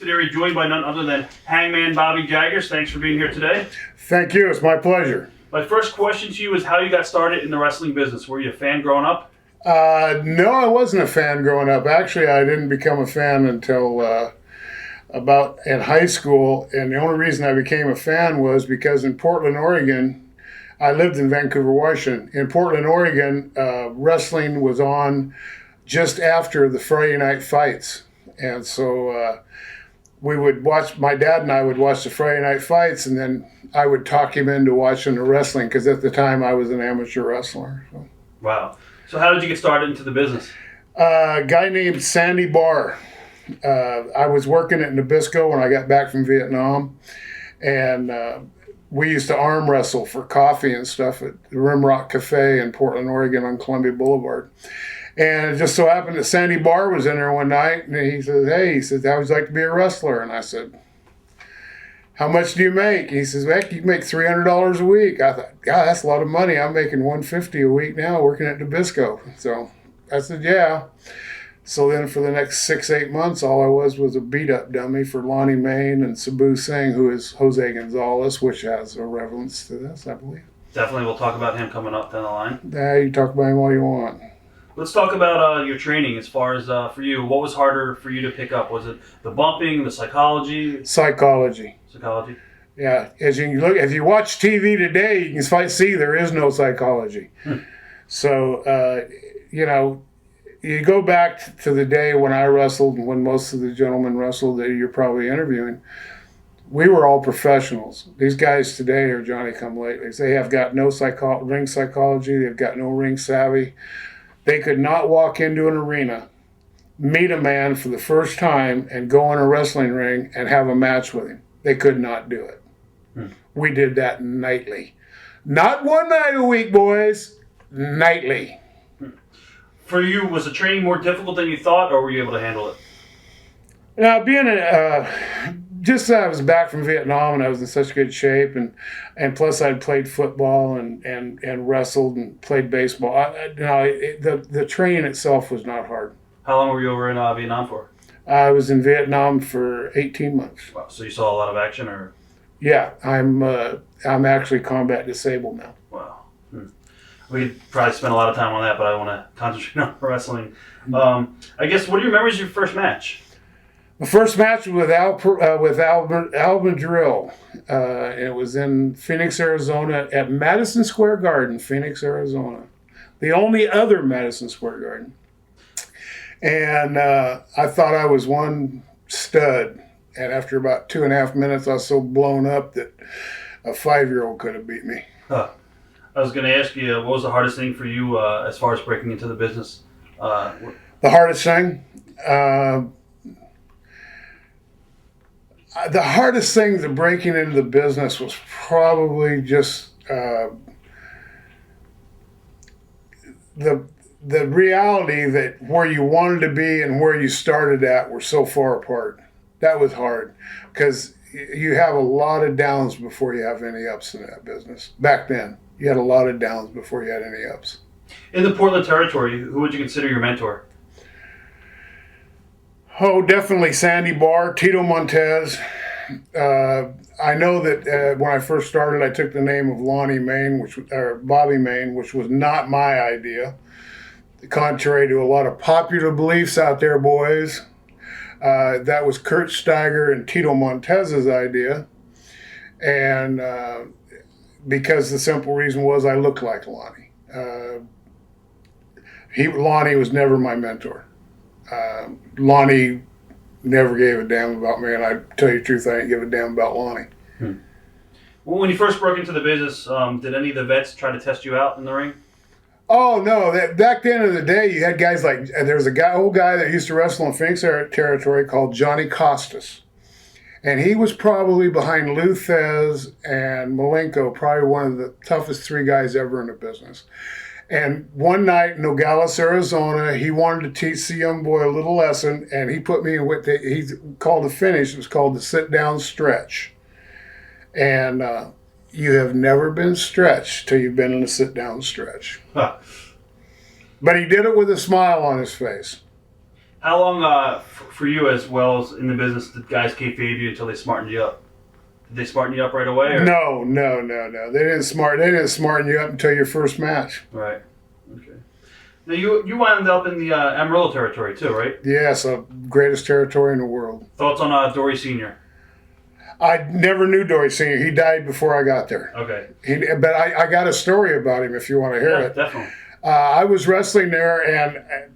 Today, joined by none other than Hangman Bobby Jaggers. Thanks for being here today. Thank you. It's my pleasure. My first question to you is how you got started in the wrestling business. Were you a fan growing up? No, I wasn't a fan growing up. Actually, I didn't become a fan until about in high school. And the only reason I became a fan was because in Portland, Oregon, I lived in Vancouver, Washington. In Portland, Oregon, wrestling was on just after the Friday night fights. And so we would watch, my dad and I would watch the Friday night fights, and then I would talk him into watching the wrestling because at the time I was an amateur wrestler. So. Wow. So how did you get started into the business? A guy named Sammy Barr. I was working at Nabisco when I got back from Vietnam, and we used to arm wrestle for coffee and stuff at the Rimrock Cafe in Portland, Oregon on Columbia Boulevard. And it just so happened that Sammy Barr was in there one night, and he says, "Hey," he says, "how would you like to be a wrestler?" And I said, "How much do you make?" And he says, "Heck, you make $300 a week." I thought, God, that's a lot of money. I'm making $150 a week now working at Nabisco. So I said, yeah. So then for the next 6-8 months, all I was a beat-up dummy for Lonnie Main and Sabu Singh, who is Jose Gonzalez, which has a relevance to this, I believe. Definitely, we'll talk about him coming up down the line. You talk about him all you want. Let's talk about your training as far as for you. What was harder for you to pick up? Was it the bumping, the psychology? Psychology. Psychology? Yeah. As you look, if you watch TV today, you can see there is no psychology. So, you go back to the day when I wrestled and when most of the gentlemen wrestled that you're probably interviewing, we were all professionals. These guys today are Johnny-come-latelys. They have got no ring psychology. They've got no ring savvy. They could not walk into an arena, meet a man for the first time, and go in a wrestling ring and have a match with him. They could not do it. We did that nightly. Not one night a week, boys. Nightly. For you, was the training more difficult than you thought, or were you able to handle it? Now, just that I was back from Vietnam and I was in such good shape, and plus I'd played football and wrestled and played baseball. The training itself was not hard. How long were you over in Vietnam for? I was in Vietnam for 18 months. Wow, so you saw a lot of action, or? Yeah, I'm actually combat disabled now. Wow. We could probably spend a lot of time on that, but I want to concentrate on wrestling. I guess, what are your memories of your first match? The first match was with Alvin Drill. It was in Phoenix, Arizona, at Madison Square Garden, Phoenix, Arizona. The only other Madison Square Garden. And I thought I was one stud. And after about 2.5 minutes, I was so blown up that a 5-year-old could have beat me. I was going to ask you, what was the hardest thing for you as far as breaking into the business? The hardest thing? The hardest thing to breaking into the business was probably just the reality that where you wanted to be and where you started at were so far apart. That was hard because you have a lot of downs before you have any ups in that business. Back then, you had a lot of downs before you had any ups. In the Portland territory, who would you consider your mentor? Oh, definitely Sammy Barr, Tito Montez. I know that when I first started, I took the name of Bobby Main, which was not my idea. Contrary to a lot of popular beliefs out there, boys, that was Kurt Steiger and Tito Montez's idea. And because the simple reason was I looked like Lonnie. Lonnie was never my mentor. Lonnie never gave a damn about me, and I tell you the truth, I didn't give a damn about Lonnie. Well, when you first broke into the business, did any of the vets try to test you out in the ring? Oh no! Back then in the day, you had guys like there was old guy that used to wrestle in Phoenix territory called Johnny Costas, and he was probably behind Lou Thez and Malenko, probably one of the toughest 3 guys ever in the business. And one night in Nogales, Arizona, he wanted to teach the young boy a little lesson, and he put me in what he called the finish. It was called the sit-down stretch. And you have never been stretched till you've been in a sit-down stretch. But he did it with a smile on his face. How long for you as well as in the business did guys kayfabe you until they smartened you up? Did they smarten you up right away? Or? No. They didn't smarten you up until your first match. Right. Okay. Now you wound up in the Amarillo territory too, right? Yes, the greatest territory in the world. Thoughts on Dory Senior? I never knew Dory Sr. He died before I got there. Okay. But I got a story about him if you want to hear it. Definitely. I was wrestling there, and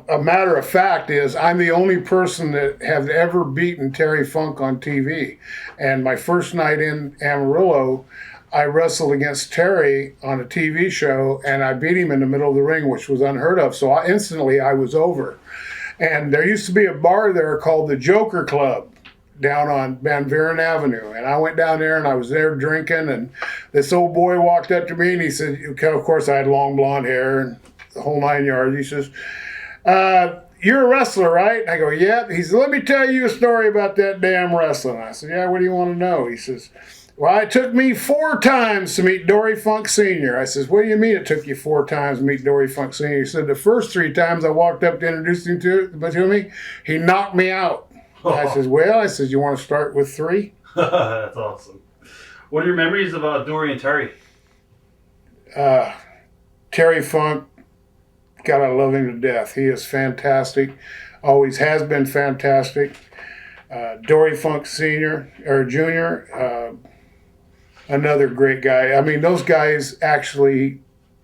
a matter of fact is I'm the only person that have ever beaten Terry Funk on TV. And my first night in Amarillo, I wrestled against Terry on a TV show, and I beat him in the middle of the ring, which was unheard of. So instantly I was over. And there used to be a bar there called the Joker Club down on Van Buren Avenue. And I went down there, and I was there drinking, and this old boy walked up to me, and he said, of course I had long blonde hair and the whole 9 yards. He says, you're a wrestler, right? And I go, yeah. He said, let me tell you a story about that damn wrestling. I said, yeah, what do you want to know? He says, well, it took me 4 times to meet Dory Funk Sr. I says, what do you mean it took you 4 times to meet Dory Funk Sr.? He said, the first 3 times I walked up to introduce him to me, he knocked me out. I says, you want to start with 3? That's awesome. What are your memories of Dory and Terry? Terry Funk, God, I love him to death. He is fantastic. Always has been fantastic. Dory Funk Sr. or Jr., another great guy. I mean, those guys actually,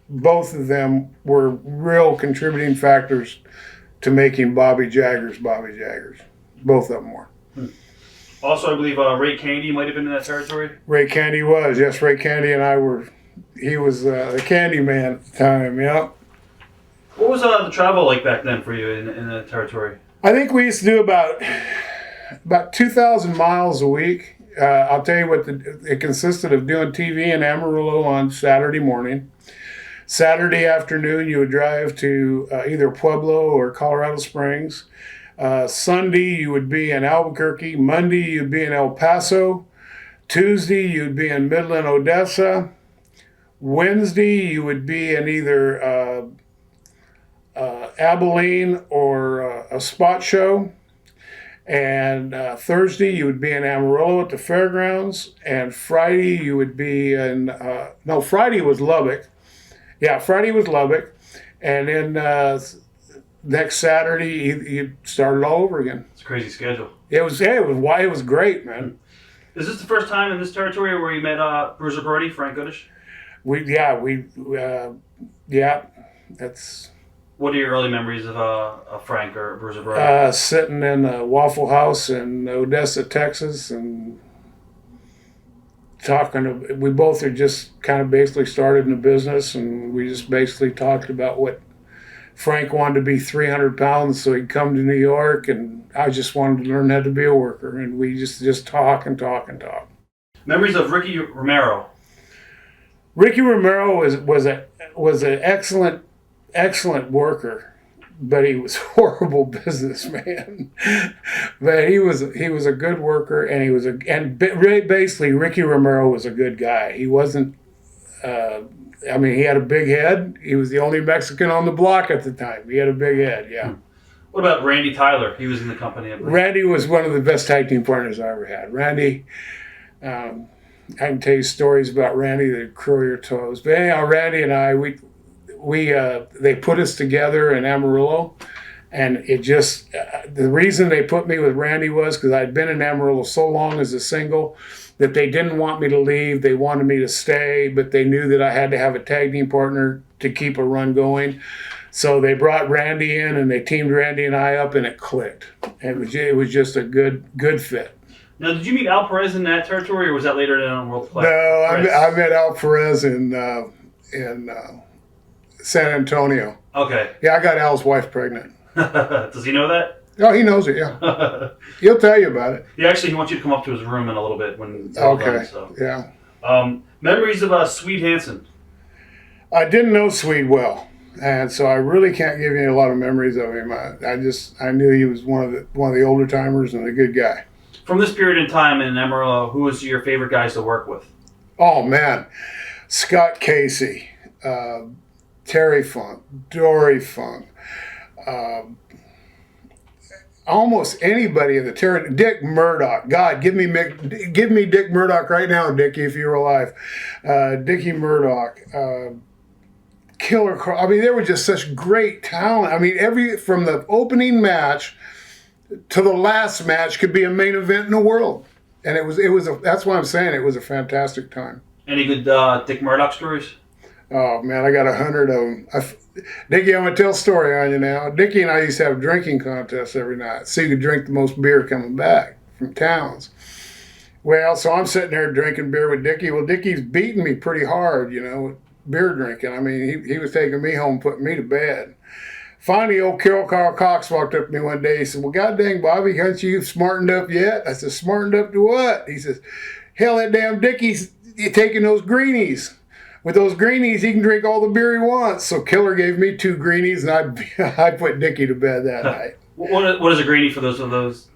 both of them were real contributing factors to making Bobby Jaggers. Both of them were. Also, I believe Ray Candy might have been in that territory. Ray Candy was. Yes, Ray Candy and I were. He was the Candy Man at the time, yeah. What was the travel like back then for you in the territory? I think we used to do about 2,000 miles a week. I'll tell you what, it consisted of doing TV in Amarillo on Saturday morning. Saturday afternoon, you would drive to either Pueblo or Colorado Springs. Sunday, you would be in Albuquerque. Monday, you'd be in El Paso. Tuesday, you'd be in Midland, Odessa. Wednesday, you would be in either Abilene or a spot show. And Thursday, you would be in Amarillo at the fairgrounds. And Friday, you would be in, Friday was Lubbock. Yeah, Friday was Lubbock. And then next Saturday, you started all over again. It's a crazy schedule. It was great, man. Is this the first time in this territory where you met Bruiser Brody, Frank Goodish? That's. What are your early memories of Frank or Bruiser Brody? Sitting in a Waffle House in Odessa, Texas, and talking. We both had just kind of basically started in the business, and we just basically talked about what Frank wanted to be 300 pounds so he'd come to New York, and I just wanted to learn how to be a worker, and we just talk and talk and talk. Memories of Ricky Romero. Ricky Romero was an excellent worker, but he was a horrible businessman. But he was a good worker, and basically Ricky Romero was a good guy. He wasn't. He had a big head. He was the only Mexican on the block at the time. He had a big head, yeah. What about Randy Tyler? He was in the company. Randy was one of the best tag team partners I ever had. Randy, I can tell you stories about Randy that curl your toes. But anyhow, Randy and I, they put us together in Amarillo, and it just the reason they put me with Randy was because I'd been in Amarillo so long as a single that they didn't want me to leave. They wanted me to stay, but they knew that I had to have a tag team partner to keep a run going. So they brought Randy in, and they teamed Randy and I up, and it clicked. It was just a good fit. Now, did you meet Al Perez in that territory, or was that later on World Class? No, I met Al Perez in San Antonio. Okay. Yeah, I got Al's wife pregnant. Does he know that? Oh, he knows it, yeah. He'll tell you about it. Yeah, actually, he wants you to come up to his room in a little bit when it's okay. done, so. Yeah. Memories of Swede Hansen. I didn't know Swede well, and so I really can't give you a lot of memories of him. I knew he was one of the older timers and a good guy. From this period in time in Amarillo, who was your favorite guys to work with? Oh man, Scott Casey, Terry Funk, Dory Funk. almost anybody in the territory. Dick Murdoch, God, give me Dick Murdoch right now, Dickie, if you were alive. Dickie Murdoch, Killer. I mean, there was just such great talent. I mean, from the opening match to the last match could be a main event in the world, and that's why I'm saying it was a fantastic time. Any good Dick Murdoch stories? Oh man, I got 100 of them. Dickie, I'm gonna tell a story on you now. Dickie and I used to have drinking contests every night. See who could drink the most beer coming back from towns. Well, so I'm sitting there drinking beer with Dickie. Well, Dickie's beating me pretty hard, with beer drinking. I mean, he was taking me home, putting me to bed. Finally, old Carol Cox walked up to me one day. He said, "Well, God dang, Bobby, haven't you smartened up yet?" I said, "Smartened up to what?" He says, "Hell, that damn Dickie's taking those greenies. With those greenies, he can drink all the beer he wants." So Killer gave me 2 greenies, and I put Dickie to bed that night. What is a greenie for those of those?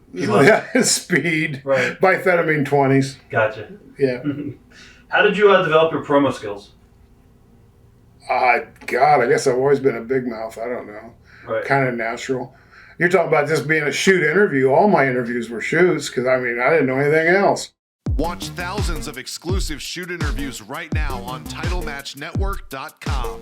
Speed. Right. Biphetamine 20s. Gotcha. Yeah. How did you develop your promo skills? God, I guess I've always been a big mouth. I don't know. Right. Kind of natural. You're talking about just being a shoot interview. All my interviews were shoots because, I didn't know anything else. Watch thousands of exclusive shoot interviews right now on TitleMatchNetwork.com.